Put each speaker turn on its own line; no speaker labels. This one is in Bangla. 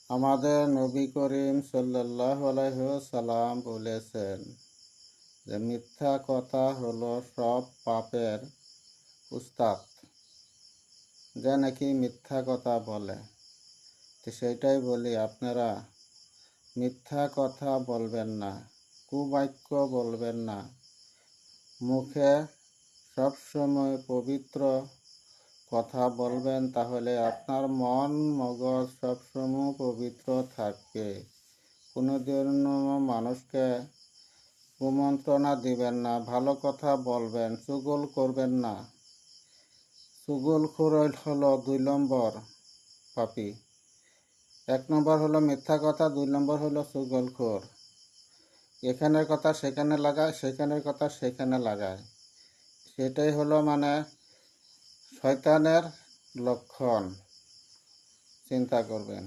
আমাদের নবী করিম সাল্লাল্লাহু আলাইহি ওয়াসাল্লাম বলেছেন যে মিথ্যা কথা হলো সব পাপের উস্তাদ। যে নাকি মিথ্যা কথা বলে, তো সেইটাই বলি, আপনারা মিথ্যা কথা বলবেন না, কুবাক্য বলবেন না, মুখে সবসময় পবিত্র কথা বলবেন, তাহলে আপনার মন মগজ সবসময় পবিত্র থাকবে। কোনোদিনও মানুষকে কুমন্ত্রণা দিবেন না, ভালো কথা বলবেন, চুগল করবেন না। চুগলখোর হলো 2 নম্বর পাপী। 1 নম্বর হলো মিথ্যা কথা, 2 নম্বর হলো চুগলখোর। এখানের কথা সেখানে লাগায়, সেখানের কথা সেখানে লাগায়। সেটাই হলো শয়তানের লক্ষণ। চিন্তা করবেন।